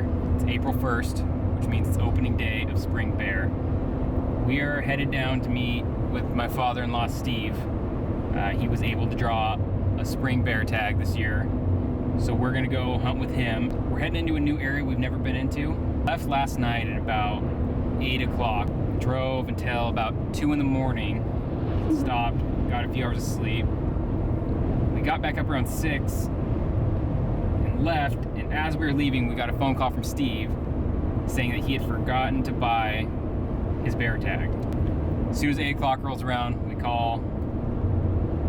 here. It's April 1st, which means it's opening day of Spring Bear. We are headed down to meet with my father-in-law, Steve. He was able to draw a spring bear tag this year, so we're gonna go hunt with him. We're heading into a new area we've never been into. Left last night at about 8 o'clock. Drove until about 2 in the morning. Stopped, got a few hours of sleep. We got back up around 6 and left, and as we were leaving, we got a phone call from Steve saying that he had forgotten to buy his bear tag. As soon as 8 o'clock rolls around, we call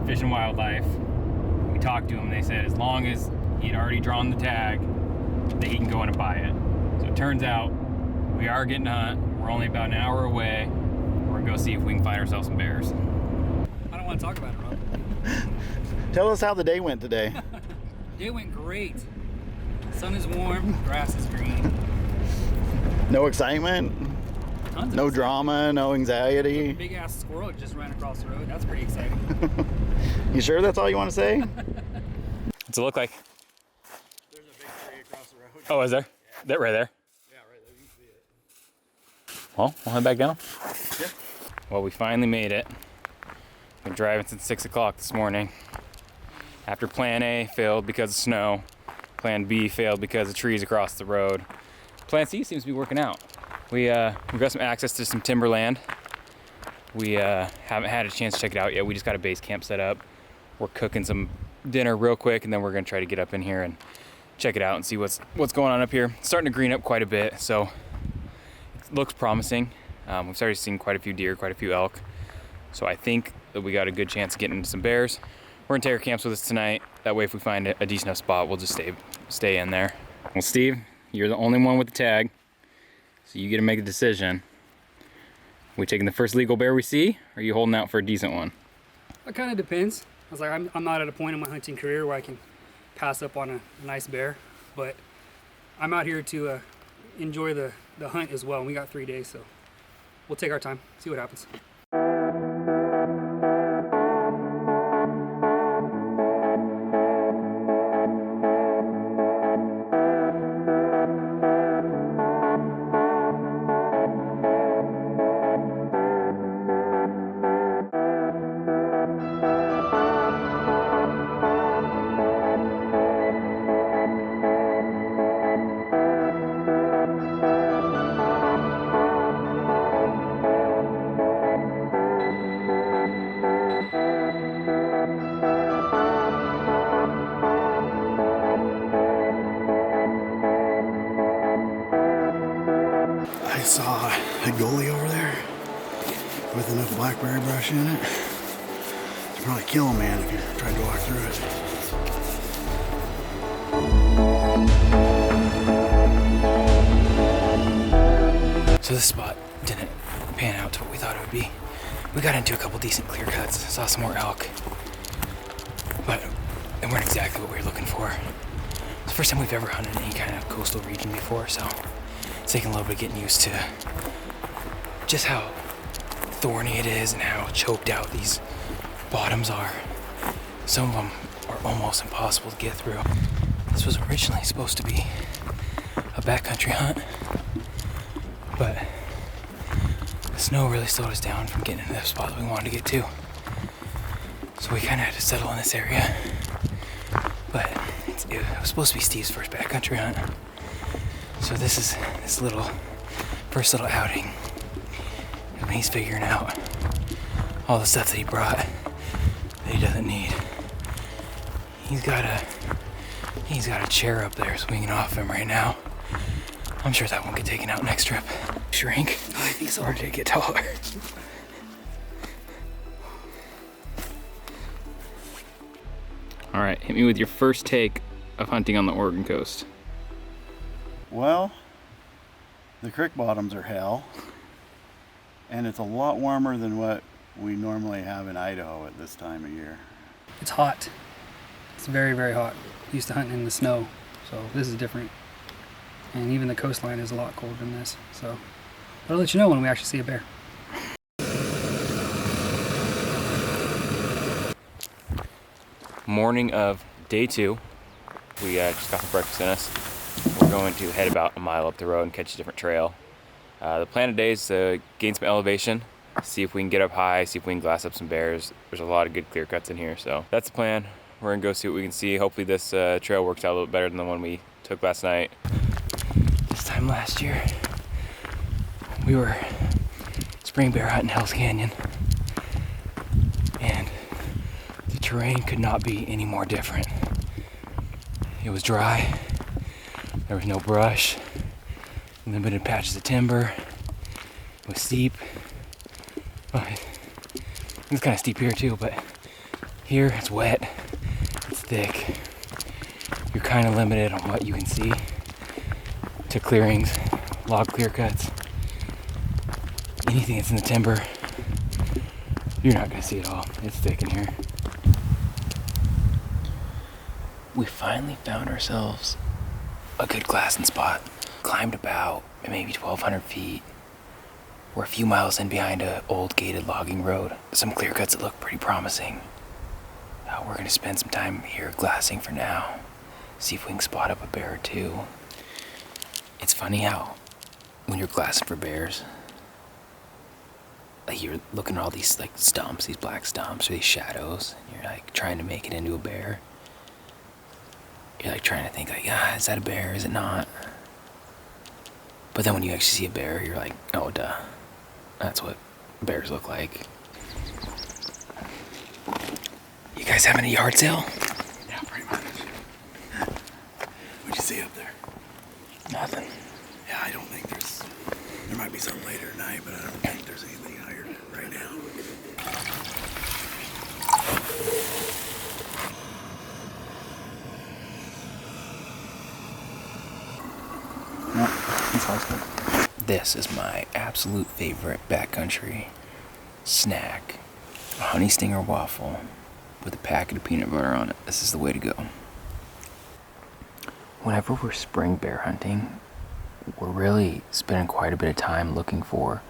Fish and Wildlife. We talked to him, and they said as long as he had already drawn the tag, that he can go in and buy it. So it turns out we are getting to hunt. We're only about an hour away. We're gonna go see if we can find ourselves some bears. I don't want to talk about it, Rob. Tell us how the day went today. Day went great. Sun is warm, grass is green. No excitement, Tons no of drama, no anxiety. big ass squirrel just ran across the road. That's pretty exciting. You sure that's all you want to say? What's it look like? There's a big tree across the road. Oh, is there? That right there? Yeah, right there. You can see it. Well, we'll head back down. Yeah. Well, we finally made it. Been driving since 6 o'clock this morning. After plan A failed because of snow, plan B failed because of trees across the road. Plan C seems to be working out. We've got some access to some timberland. We haven't had a chance to check it out yet. We just got a base camp set up. We're cooking some dinner real quick, and then we're gonna try to get up in here and check it out and see what's going on up here. It's starting to green up quite a bit, so it looks promising. We've started seeing quite a few deer, quite a few elk. So I think that we got a good chance of getting into some bears. We're gonna take our camps with us tonight. That way if we find a decent enough spot, we'll just stay in there. Well, Steve, you're the only one with the tag, so you get to make a decision. We taking the first legal bear we see, or are you holding out for a decent one? It kind of depends. I was like, I'm not at a point in my hunting career where I can pass up on a nice bear, but I'm out here to enjoy the hunt as well. And we got 3 days, so we'll take our time, see what happens. I saw a goalie over there with enough blackberry brush in it to probably kill a man if you tried to walk through it. So this spot didn't pan out to what we thought it would be. We got into a couple decent clear cuts, saw some more elk, but they weren't exactly what we were looking for. It's the first time we've ever hunted in any kind of coastal region before, so it's taking a little bit of getting used to just how thorny it is and how choked out these bottoms are. Some of them are almost impossible to get through. This was originally supposed to be a backcountry hunt, but the snow really slowed us down from getting into the spot that we wanted to get to. So we kind of had to settle in this area, but it was supposed to be Steve's first backcountry hunt. So this is this first little outing. And he's figuring out all the stuff that he brought that he doesn't need. He's got a chair up there swinging off him right now. I'm sure that won't get taken out next trip. Shrink? I think so. Or did it get taller? All right, hit me with your first take of hunting on the Oregon coast. Well, the creek bottoms are hell, and it's a lot warmer than what we normally have in Idaho at this time of year. It's hot. It's very, very hot. Used to hunting in the snow, so this is different. And even the coastline is a lot colder than this. So I'll let you know when we actually see a bear. Morning of day 2. We just got some breakfast in us. We're going to head about a mile up the road and catch a different trail. The plan today is to gain some elevation, see if we can get up high, see if we can glass up some bears. There's a lot of good clear cuts in here, so that's the plan. We're gonna go see what we can see. Hopefully this trail works out a little bit better than the one we took last night. This time last year, we were spring bear hunting Hell's Canyon, and the terrain could not be any more different. It was dry, there was no brush, limited patches of timber, it was steep. Well, it's kind of steep here too, but here it's wet, it's thick. You're kind of limited on what you can see to clearings, log clear cuts. Anything that's in the timber, you're not gonna see it all. It's thick in here. We finally found ourselves a good glassing spot. Climbed about maybe 1,200 feet. We're a few miles in behind an old gated logging road. Some clear cuts that look pretty promising. We're gonna spend some time here glassing for now. See if we can spot up a bear or two. It's funny how when you're glassing for bears, like you're looking at all these like stumps, these black stumps or these shadows, and you're like trying to make it into a bear. You're like trying to think like, is that a bear? Is it not? But then when you actually see a bear, you're like, oh duh. That's what bears look like. You guys having a yard sale? Yeah, pretty much. What'd you see up there? Nothing. Yeah, I don't think there might be something later tonight, but I don't think there's anything hired right now. This is my absolute favorite backcountry snack. A honey stinger waffle with a packet of peanut butter on it. This is the way to go. Whenever we're spring bear hunting, we're really spending quite a bit of time looking for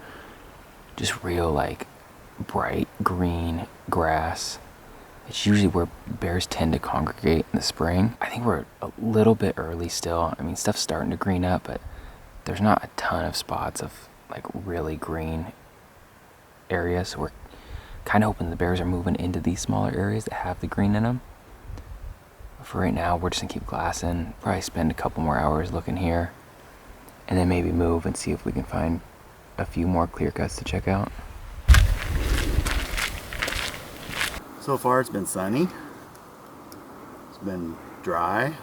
just real like bright green grass. It's usually where bears tend to congregate in the spring. I think we're a little bit early still. I mean, stuff's starting to green up, but there's not a ton of spots of like really green areas. So we're kind of hoping the bears are moving into these smaller areas that have the green in them. But for right now, we're just gonna keep glassing, probably spend a couple more hours looking here, and then maybe move and see if we can find a few more clear cuts to check out. So far it's been sunny. It's been dry.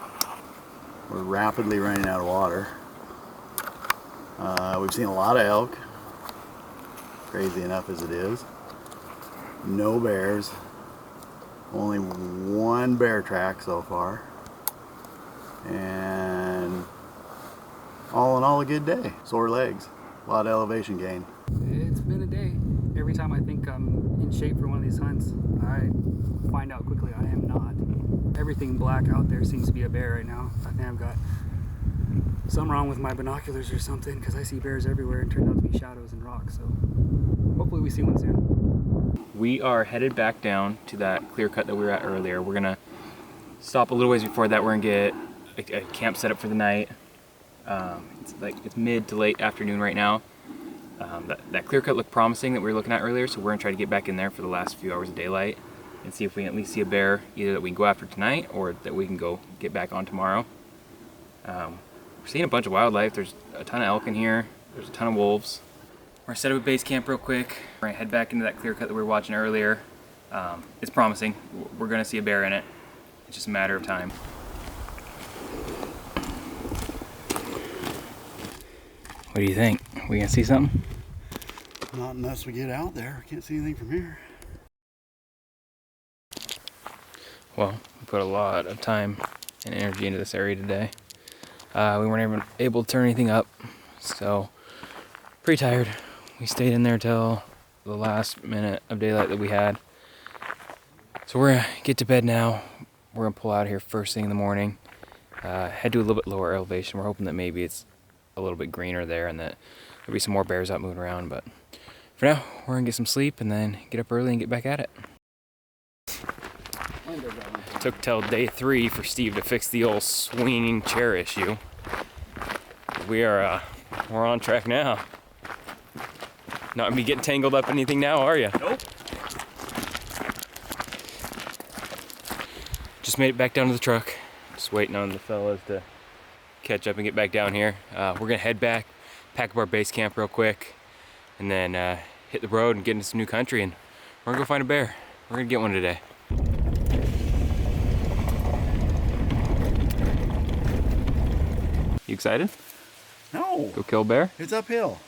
We're rapidly running out of water. We've seen a lot of elk, crazy enough as it is. No bears. Only one bear track so far. And all in all, a good day. Sore legs. A lot of elevation gain. It's been a day. Every time I think I'm in shape for one of these hunts, I find out quickly I am not. Everything black out there seems to be a bear right now. I think I've got something wrong with my binoculars or something, because I see bears everywhere and turned out to be shadows and rocks. So hopefully we see one soon. We are headed back down to that clear cut that we were at earlier. We're gonna stop a little ways before that. We're gonna get a camp set up for the night. It's mid to late afternoon right now. That clear cut looked promising that we were looking at earlier, so we're gonna try to get back in there for the last few hours of daylight and see if we can at least see a bear, either that we can go after tonight or that we can go get back on tomorrow. We're seeing a bunch of wildlife. There's a ton of elk in here. There's a ton of wolves. We're gonna set up a base camp real quick. We're gonna head back into that clear cut that we were watching earlier. It's promising. We're gonna see a bear in it. It's just a matter of time. What do you think? We gonna see something? Not unless we get out there. Can't see anything from here. Well, we put a lot of time and energy into this area today. We weren't even able to turn anything up, so pretty tired. We stayed in there till the last minute of daylight that we had. So we're gonna get to bed now. We're gonna pull out here first thing in the morning. Head to a little bit lower elevation. We're hoping that maybe it's a little bit greener there and that there'll be some more bears out moving around. But for now, we're gonna get some sleep and then get up early and get back at it. It took till day 3 for Steve to fix the old swinging chair issue. we're on track now. Not gonna be getting tangled up in anything now, are you? Nope. Just made it back down to the truck. Just waiting on the fellas to catch up and get back down here. We're gonna head back, pack up our base camp real quick, and then hit the road and get into some new country, and we're gonna go find a bear. We're gonna get one today. You excited? No, Go kill a bear? it's uphill.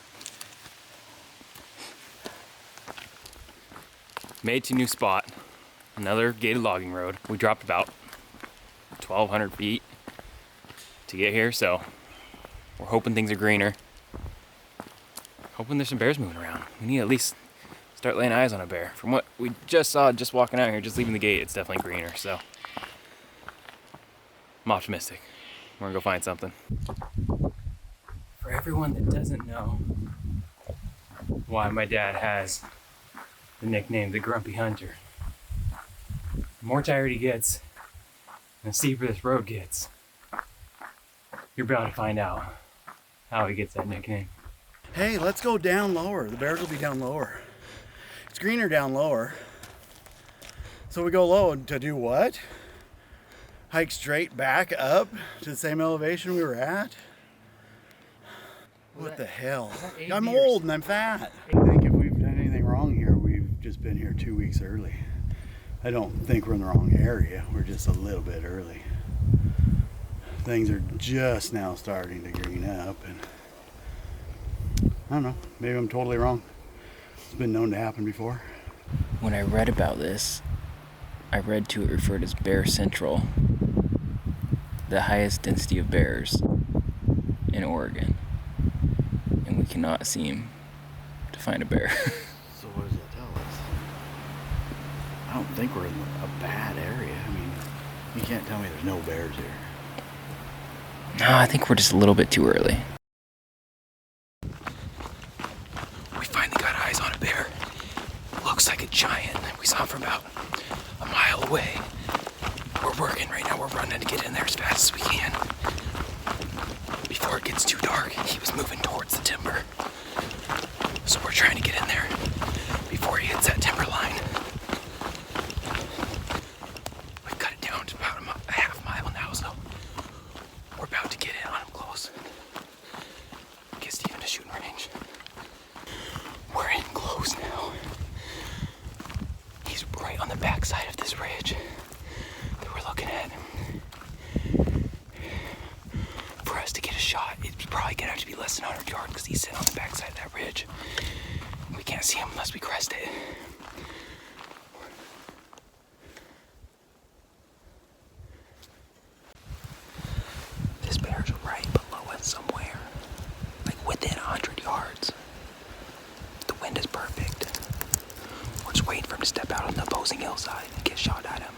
Made to new spot. Another gated logging road. We dropped about 1,200 feet to get here, so we're hoping things are greener. Hoping there's some bears moving around. We need to at least start laying eyes on a bear. From what we just saw just walking out here, just leaving the gate, it's definitely greener, so I'm optimistic. We're gonna go find something. For everyone that doesn't know why my dad has the nickname the Grumpy Hunter, the more tired he gets, and the steeper this road gets, you're bound to find out how he gets that nickname. Hey, let's go down lower. The bears will be down lower. It's greener down lower. So we go low to do what? Hike straight back up to the same elevation we were at? What the hell? I'm old and I'm fat. I think if we've done anything wrong here, we've just been here 2 weeks early. I don't think we're in the wrong area. We're just a little bit early. Things are just now starting to green up, and I don't know, maybe I'm totally wrong. It's been known to happen before. When I read about this, I read to it referred as Bear Central, the highest density of bears in Oregon, and we cannot seem to find a bear. So what does that tell us? I don't think we're in a bad area. I mean, you can't tell me there's no bears here. No, I think we're just a little bit too early. We finally got eyes on a bear. Looks like a giant. We saw him from about a mile away. We're working right now. We're running to get in there as fast as we can. Before it gets too dark, he was moving towards the timber. So we're trying to get in there before he hits that timber line. We cut it down to about a half mile now, so we're about to get in on him close. Get Steven to shooting range. We're in close now. He's right on the backside of this ridge that we're looking at. For us to get a shot, it's probably gonna have to be less than 100 yards because he's sitting on the backside of that ridge. We can't see him unless we crest it. This bear's right below us somewhere, like within 100 yards. The wind is perfect. We're just waiting for him to step out on the opposing hillside and get shot at him.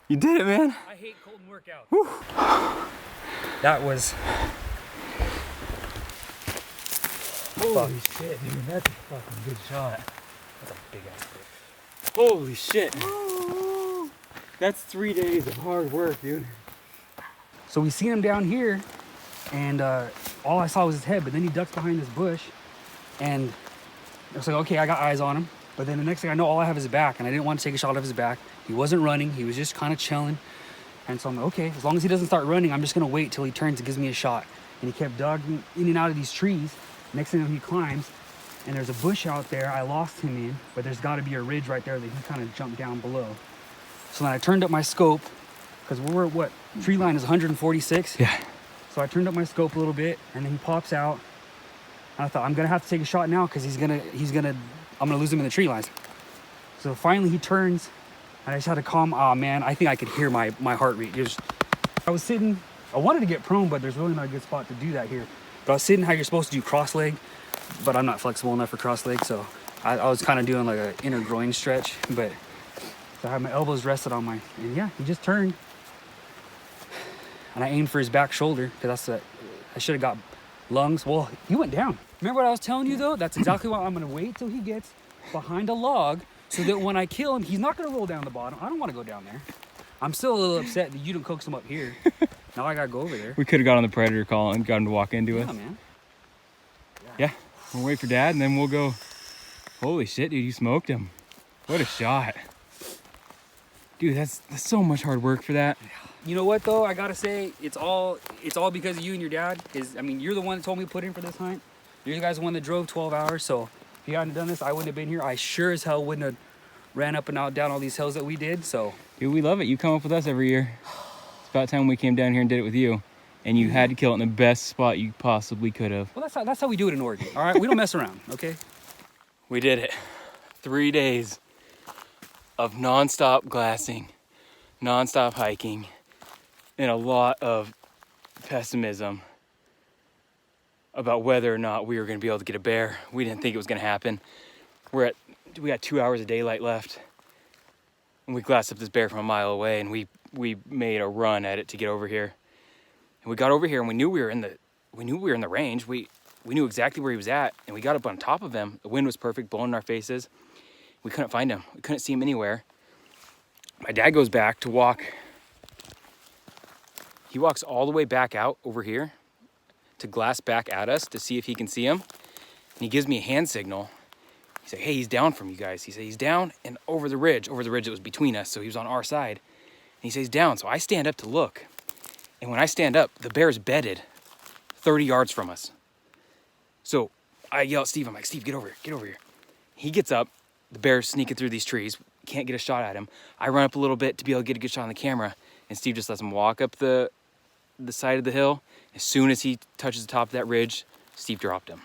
You did it, man. I hate cold workouts. That was. Holy shit, dude. That's a fucking good shot. That's a big ass fish. Holy shit. That's 3 days of hard work, dude. So we seen him down here, and all I saw was his head, but then he ducks behind this bush, and I was like, okay, I got eyes on him. But then the next thing I know, all I have is his back, and I didn't want to take a shot of his back. He wasn't running, he was just kind of chilling. And so I'm like, okay, as long as he doesn't start running, I'm just gonna wait till he turns and gives me a shot. And he kept ducking in and out of these trees. Next thing I know, he climbs, and there's a bush out there I lost him in, but there's gotta be a ridge right there that he kind of jumped down below. So then I turned up my scope, because we're at what, tree line is 146? Yeah. So I turned up my scope a little bit, and then he pops out. And I thought, I'm gonna have to take a shot now, because I'm gonna lose him in the tree lines. So finally he turns, and I just had to calm. Oh man, I think I could hear my heart rate. I was sitting, I wanted to get prone, but there's really not a good spot to do that here. But I was sitting how you're supposed to do cross leg, but I'm not flexible enough for cross leg, so I was kind of doing like an inner groin stretch. But so I had my elbows rested on and yeah, he just turned. And I aimed for his back shoulder, because I should have got lungs. Well, he went down. Remember what I was telling you though? That's exactly why I'm gonna wait till he gets behind a log, so that when I kill him, he's not gonna roll down the bottom. I don't wanna go down there. I'm still a little upset that you didn't coax him up here. Now I gotta go over there. We could have got on the predator call and got him to walk into us. Yeah, man. Yeah, we'll wait for Dad, and then we'll go. Holy shit, dude, you smoked him. What a shot. Dude, that's so much hard work for that. You know what though? I gotta say, it's all because of you and your dad. You're the one that told me to put in for this hunt. You're the guys the one that drove 12 hours. So if you hadn't done this, I wouldn't have been here. I sure as hell wouldn't have ran up and down all these hills that we did. So Dude, we love it. You come up with us every year. It's about time we came down here and did it with you. And you had to kill it in the best spot you possibly could have. well, that's how we do it in Oregon. All right, we don't mess around. Okay. We did it. 3 days of nonstop glassing, nonstop hiking, and a lot of pessimism about whether or not we were going to be able to get a bear. We didn't think it was going to happen. We got 2 hours of daylight left, and we glassed up this bear from a mile away, and we made a run at it to get over here. And we got over here, and we knew we were in the range. We knew exactly where he was at, and we got up on top of him. The wind was perfect, blowing in our faces. We couldn't find him. We couldn't see him anywhere. My dad goes back to walk. He walks all the way back out over here to glass back at us to see if he can see him. And he gives me a hand signal. He's like, hey, he's down from you guys. He said, he's down and over the ridge that was between us. So he was on our side. And he says, he's down. So I stand up to look. And when I stand up, the bear's bedded 30 yards from us. So I yell at Steve. I'm like, Steve, get over here. He gets up. The bear's sneaking through these trees. Can't get a shot at him. I run up a little bit to be able to get a good shot on the camera. And Steve just lets him walk up the side of the hill. As soon as he touches the top of that ridge, Steve dropped him.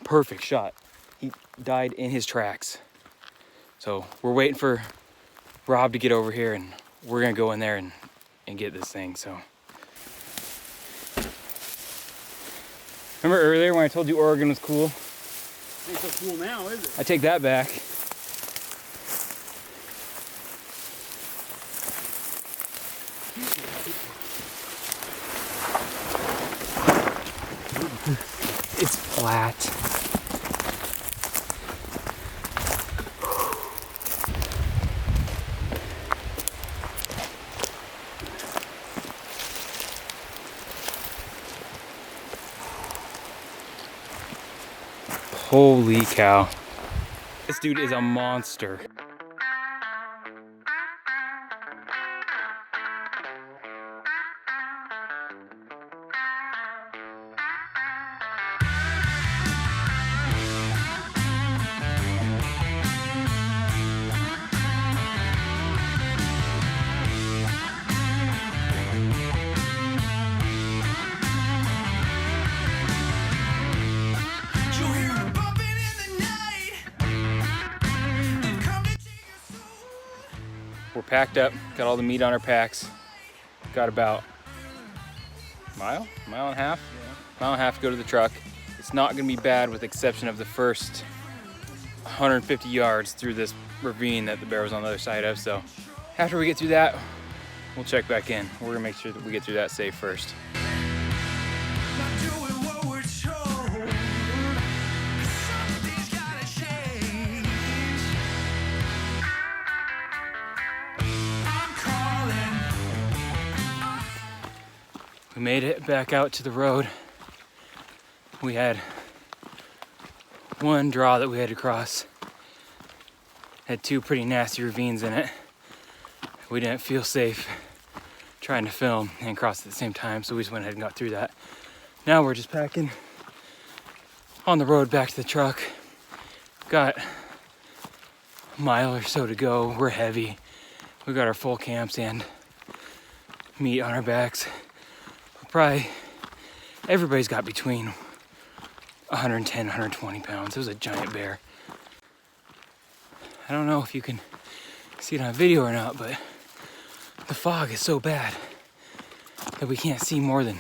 Perfect shot. He died in his tracks. So we're waiting for Rob to get over here, and we're gonna go in there and get this thing. So remember earlier when I told you Oregon was cool? Ain't so cool now, is it? I take that back. It's flat. Holy cow. This dude is a monster. We're packed up, got all the meat on our packs. Got about mile and a half? Yeah. Mile and a half to go to the truck. It's not gonna be bad with the exception of the first 150 yards through this ravine that the bear was on the other side of. So after we get through that, we'll check back in. We're gonna make sure that we get through that safe first. We made it back out to the road. We had one draw that we had to cross. Had two pretty nasty ravines in it. We didn't feel safe trying to film and cross at the same time, so we just went ahead and got through that. Now we're just packing on the road back to the truck. Got a mile or so to go. We're heavy. We got our full camps and meat on our backs. Everybody's got between 110, 120 pounds. It was a giant bear. I don't know if you can see it on video or not, but the fog is so bad that we can't see more than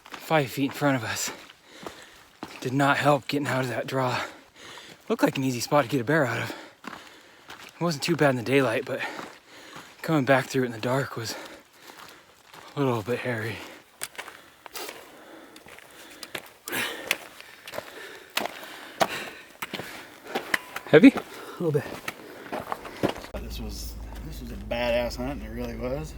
5 feet in front of us. Did not help getting out of that draw. Looked like an easy spot to get a bear out of. It wasn't too bad in the daylight, but coming back through it in the dark was a little bit hairy. Heavy? A little bit. This was a badass hunt, and it really was.